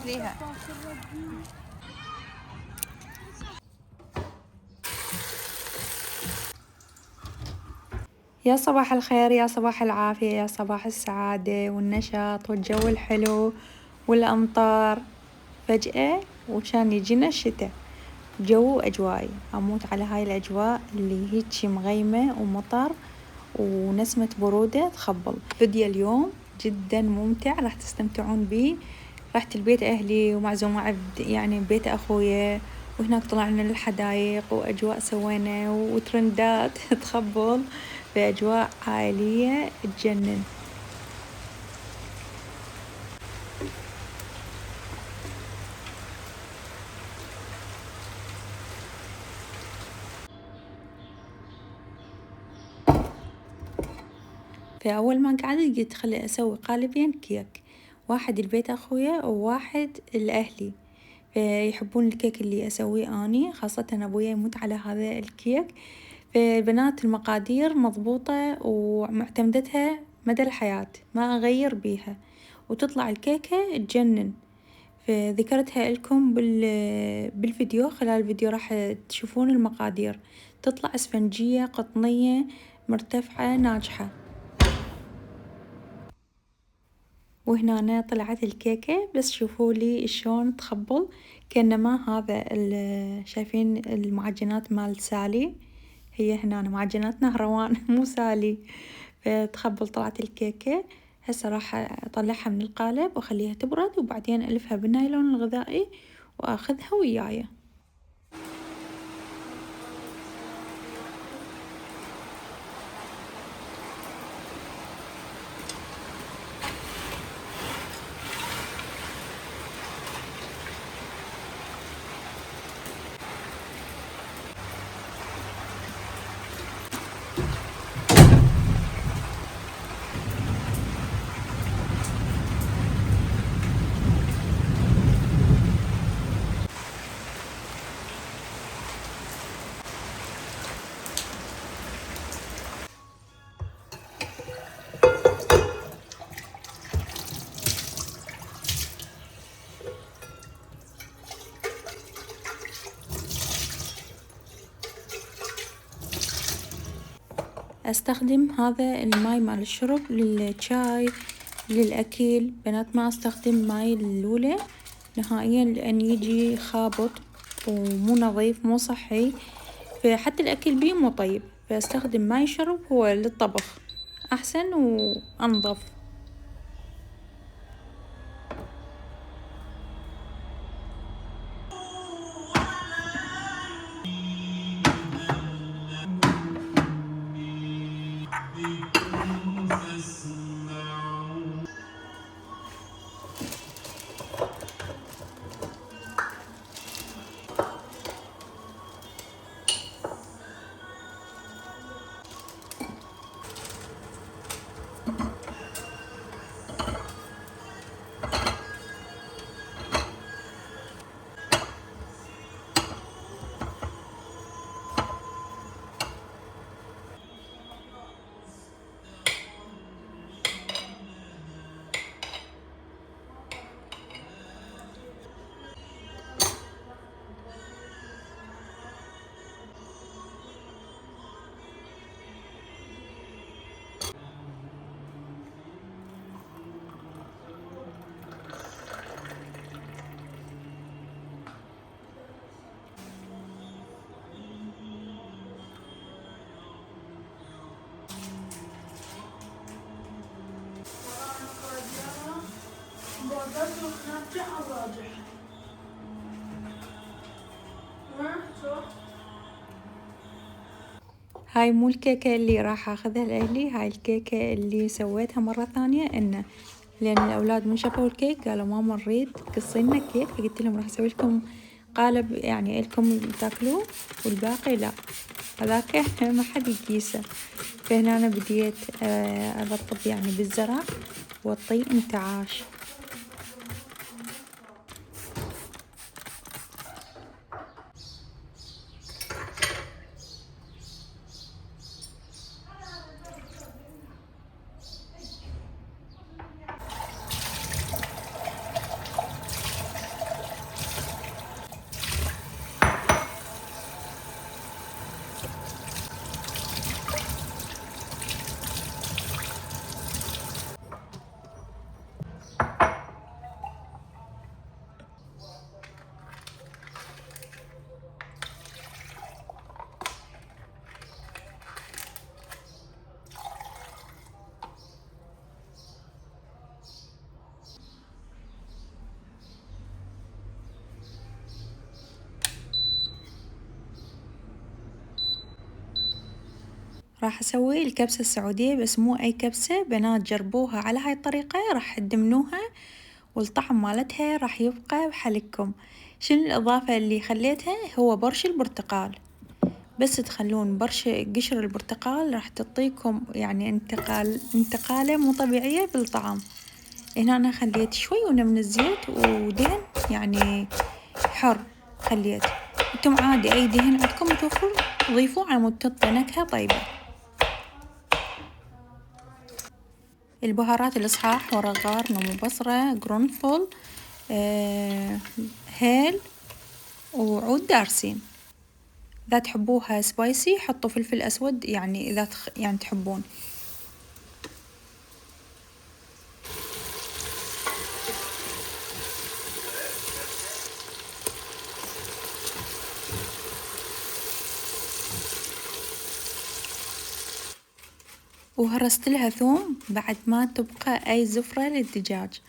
ليها. يا صباح الخير، يا صباح العافية، يا صباح السعادة والنشاط والجو الحلو والأمطار. فجأة وكان يجينا الشتاء، جو أجوائي. أموت على هاي الأجواء اللي هيجي مغيمة ومطر ونسمة برودة تخبل. فيديو اليوم جدا ممتع، راح تستمتعون بيه. رحت البيت أهلي ومعزومة يعني بيت أخويا، وهناك طلعنا للحدايق وأجواء سوينا وترندات تخبل في أجواء عائلية تجنن. فأول ما قعدت قلت خلي أسوي قالبين كيك، واحد البيت أخويا وواحد لأهلي. فيحبون الكيك اللي أسويه أني، خاصة أبويا يموت على هذا الكيك. فبنات المقادير مضبوطة ومعتمدتها مدى الحياة، ما أغير بيها، وتطلع الكيكة تجنن. فذكرتها لكم بالفيديو. خلال الفيديو راح تشوفون المقادير. تطلع اسفنجية قطنية مرتفعة ناجحة. وهنا طلعت الكيكة، بس شوفوا لي شلون تخبل كأنما هذا شايفين المعجنات مال سالي، هي هنا معجنات نهروان مو سالي. فتخبل طلعت الكيكة. هسه راح أطلعها من القالب وأخليها تبرد، وبعدين ألفها بالنايلون الغذائي وأخذها وياي. أستخدم هذا الماي مال الشرب للشاي، للأكل. بنات ما أستخدم ماي اللولة نهائيا، لأن يجي خابط ومو نظيف مو صحي. فحتى الأكل بيه مو طيب. فأستخدم ماي شرب هو للطبخ أحسن وأنظف. هاي مو الكيكة اللي راح أخذها لأهلي، هاي الكيكة اللي سويتها مرة ثانية. لأن الأولاد من شافوا الكيك قالوا ماما نريد قصينا كيك، فقلت لهم راح أسوي لكم قالب يعني إلكم تاكلوه والباقي لا، هذاك ما حد يقيسه. فهنا أنا بديت أرطب يعني بالزرع والطي انتعاش. راح أسوي الكبسة السعودية، بس مو أي كبسة بنات، جربوها على هاي الطريقة راح تدمنوها والطعم مالتها راح يبقى بحلقكم. شنو الإضافة اللي خليتها؟ هو برش البرتقال، بس تخلون برش قشر البرتقال راح تعطيكم يعني انتقالة مو طبيعية بالطعم. هنا أنا خليت شوي من الزيت ودهن يعني حر خليت، انتم عادي أي دهن عندكم متوفر ضيفوه على مود تعطي نكهة طيبة. البهارات الإصحاح: ورق غار، نمو بصرة، قرنفل، هيل، وعود دارسين. إذا تحبوها سبايسي حطوا فلفل أسود، يعني إذا يعني تحبون. وهرست لها ثوم بعد ما تبقى أي زفرة للدجاج.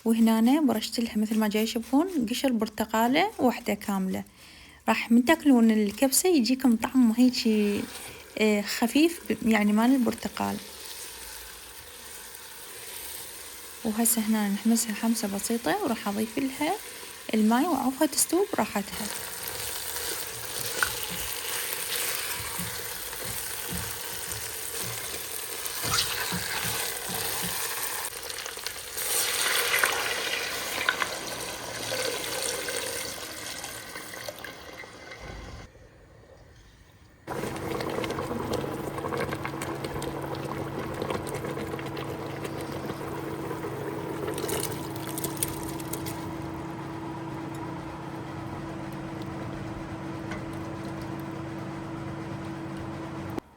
وهنا برشت لها مثل ما جاي تشوفون قشر برتقالة واحدة كاملة. راح من تاكلون الكبسة يجيكم طعم هيجي خفيف يعني مال البرتقال. وهسه هنا نحمسها حمسة بسيطة، وراح أضيف لها الماء وأعوفها تستوي براحتها.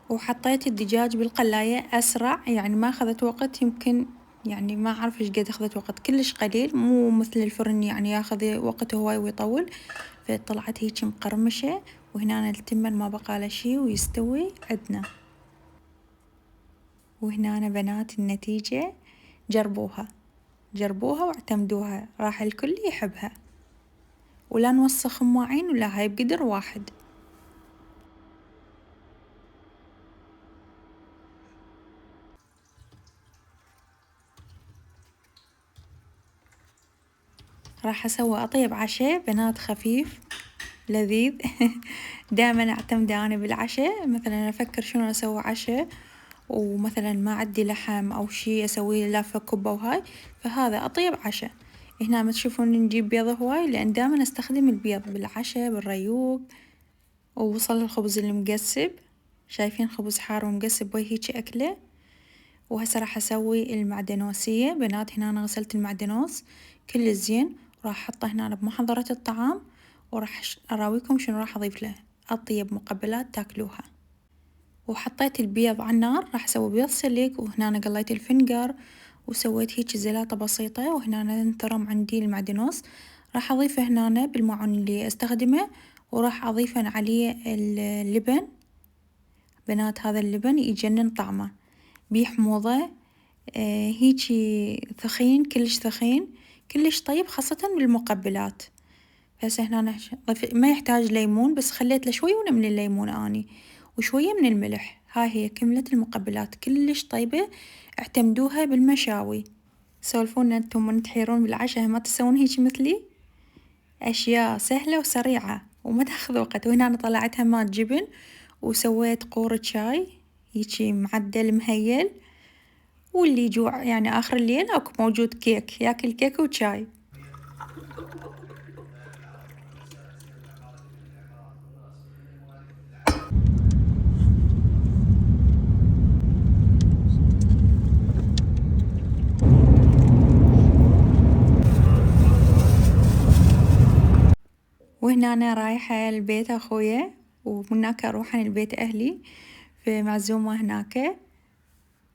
وحطيت الدجاج بالقلاية أسرع، يعني ما أخذت وقت، يمكن يعني ما أعرف إيش قد أخذت وقت، كلش قليل، مو مثل الفرن يعني ياخذ وقته هواي ويطول. فطلعت هيك مقرمشة. وهنا التمن ما بقى له شي ويستوي عندنا. وهنا بنات النتيجة، جربوها جربوها واعتمدوها، راح الكل يحبها. ولا نوسخ مواعين ولا هاي بقدر واحد. راح أسوي أطيب عشاء بنات خفيف لذيذ. دائما أعتمد أنا بالعشاء، مثلا أفكر شنو أسوي عشاء، ومثلا ما عندي لحم أو شي أسوي لافة كبة وهاي، فهذا أطيب عشاء. هنا ما تشوفون نجيب بيض هواي، لأن دائما أستخدم البيض بالعشاء بالريوق. ووصل الخبز المقسب، شايفين خبز حار ومقسب وهي هيجي أكله. وهسه راح أسوي المعدنوسية بنات. هنا أنا غسلت المعدنوس كل الزين، وراح أحطه هنا بمحضرة الطعام، وراح أراويكم شنو راح أضيف له أطيب مقبلات تاكلوها. وحطيت البيض على النار، راح أسوي بيض سلق. وهنا أنا قليت الفنجر وسويت هيك زلاطة بسيطة. وهنا أنا انترم عندي المعدنوس، راح أضيفه هنا بالمعون اللي أستخدمه، وراح أضيف عليه اللبن بنات. هذا اللبن يجنن طعمه، بيه حموضة هيجي ثخين، كلش ثخين، كلش طيب، خاصة بالمقبلات. هسه هنا ما يحتاج ليمون، بس خليت له شوي من الليمون اني، وشوية من الملح. هاي هي كملت المقبلات كلش طيبة، اعتمدوها بالمشاوي. سولفونا انتم من تحيرون بالعشاء ما تسوون هيك مثلي؟ اشياء سهلة وسريعة وما تاخذ وقت. وهنا انا طلعت همات جبن، وسويت قورة شاي هيجي معدل مهيل. واللي يجوع يعني آخر الليل أكو موجود كيك، ياكل كيك وشاي. وهنا أنا رايحة لبيت أخويا، وهناك أروح عن البيت أهلي في معزومة هناك.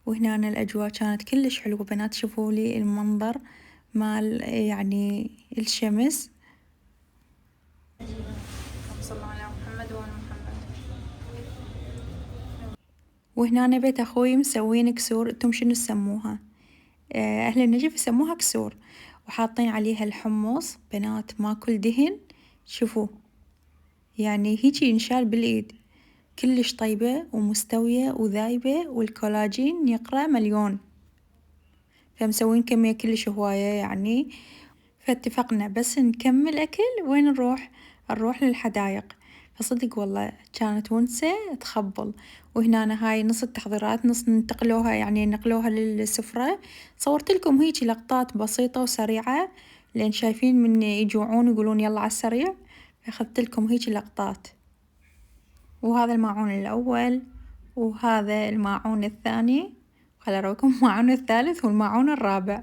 وهنا أنا الأجواء كانت كلش حلوة بنات، شوفوا لي المنظر مال يعني الشمس. صلى على محمد وآل محمد. وهنا أنا بيت أخوي مسوين كسور، انتم شنو تسموها؟ أهل النجف يسموها كسور. وحاطين عليها الحمص بنات، ماكل دهن. شوفوا يعني هيجي ينشال بالإيد، كلش طيبة ومستوية وذايبة، والكولاجين يقرأ مليون، فمسوين كمية كلش هواية يعني. فاتفقنا بس نكمل أكل وين نروح للحدايق. فصدق والله كانت ونسة تخبل. وهنا هاي نص التحضيرات، نص ننتقلوها يعني نقلوها للسفرة. صورت لكم هيجي لقطات بسيطة وسريعة لأن شايفين من يجوعون يقولون يلا على السريع، فأخذت لكم هيجي لقطات. وهذا الماعون الأول، وهذا الماعون الثاني، خل أراكم الماعون الثالث والماعون الرابع.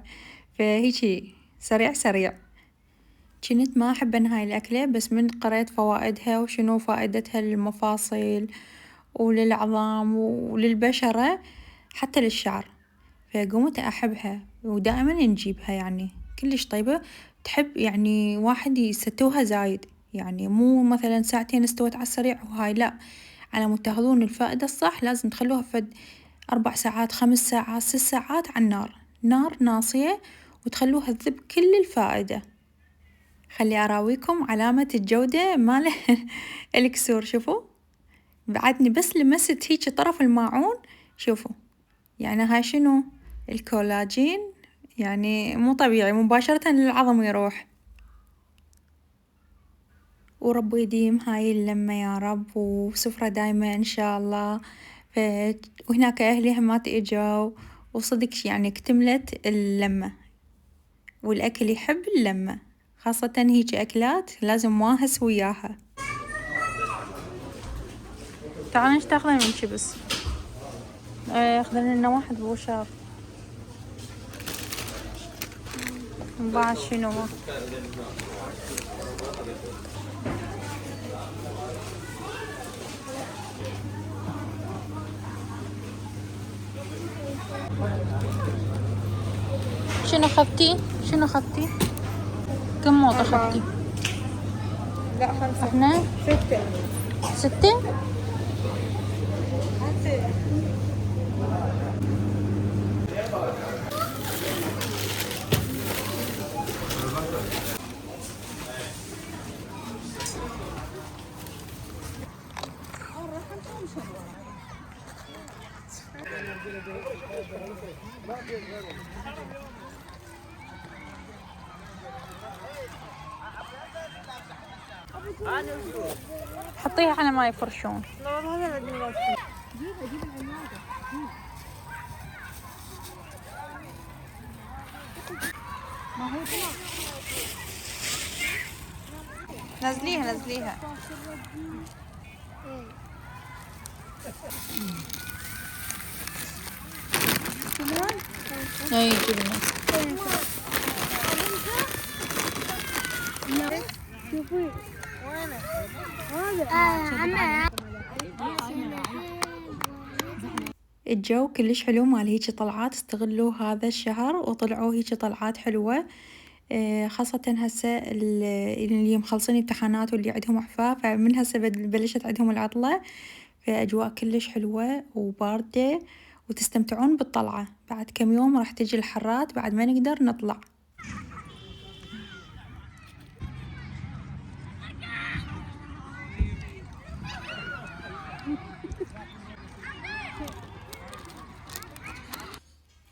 فهيجي سريع سريع. كنت ما أحب هاي الأكلة، بس من قرأت فوائدها وشنو فائدتها للمفاصل وللعظام وللبشرة حتى للشعر، فقمت أحبها ودائما نجيبها يعني كلش طيبة. تحب يعني واحد يستوها زايد، يعني مو مثلا ساعتين استوت على السريع وهاي لا، على مود تاخذون الفائدة الصح لازم تخلوها فد 4 ساعات 5 ساعات 6 ساعات على النار، نار ناصية، وتخلوها تذب كل الفائدة. خلي أراويكم علامة الجودة مال الكسور. شوفوا بعدني بس لمست هيك طرف الماعون، شوفوا يعني هاي شنو الكولاجين، يعني مو طبيعي مباشرة للعظم يروح. ورب يديم هاي اللمة يا رب، وسفرة دايمة إن شاء الله. وهناك أهلي همات إجوا، وصدق يعني اكتملت اللمة، والأكل يحب اللمة، خاصة هيك أكلات لازم واهس وياها. تعالي ايش تاخذين من شيبس؟ اخذين لنا واحد بوشار. بعد شنو؟ شنو خذتي؟ شنو خذتي؟ كم موضة خذتي؟ لا 5. احنا 6. 6. حطيها على ما يفرشون. نزليها نزليها. اي جبنة. شوفي هذا الجو كلش حلو مال هيجي طلعات، استغلوا هذا الشهر وطلعوا هيجي طلعات حلوة. خاصة هسه اللي مخلصين امتحانات واللي عندهم أحفاد، فمن هسه بلشت عندهم العطلة، فأجواء كلش حلوة وباردة وتستمتعون بالطلعة. بعد كم يوم راح تجي الحرات بعد ما نقدر نطلع.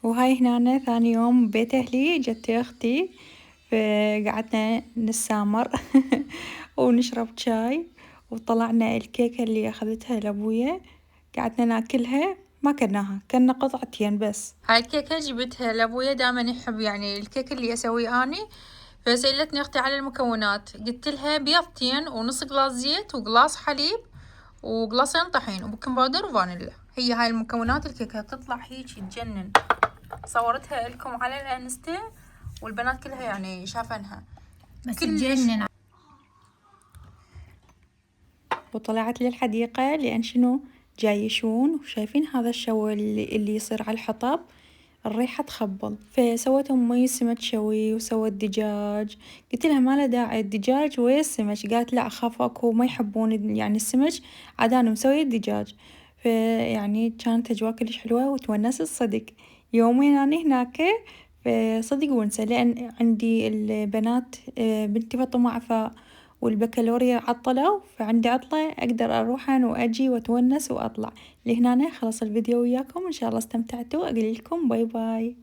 وهاي هنا ثاني يوم بيت أهلي، جت أختي، فقعدنا نسامر ونشرب شاي، وطلعنا الكيكة اللي أخذتها لأبويا قعدنا ناكلها، ما كلناها كلنا قطعتين بس. هاي الكيكة جبتها لأبويا، دائما يحب يعني الكيك اللي أسويه أني، فسألتني أختي على المكونات، قلت لها بيضتين ونص قلاص زيت وقلاص حليب وقلاصين طحين وبيكنج باودر وفانيلا. هي هاي المكونات الكيكة، تطلع هيك تجنن. صورتها لكم على الانستا والبنات كلها يعني شافنها بس تجنن. وطلعت للحديقة لأن شنو جاي يشون، وشايفين هذا الشو اللي يصير على الحطب، الريحة تخبل. فسوت أمي سمك شوي وسوت دجاج. قلت لها ما له داعي الدجاج ويا السمك، قالت لا أخاف أكو ما يحبون يعني السمك، عاد أنا مسوية الدجاج. فيعني كانت أجواء كلش حلوة وتونست الصدق يومين أنا هناك. فصدق ونسة لأن عندي البنات، بنتي فاطمة عفاء والبكالوريا عطلوا، فعندي عطلة أقدر أروح أنا وأجي وأتونس وأطلع. لهنا خلص الفيديو وياكم، إن شاء الله استمتعتوا. أقول لكم باي باي.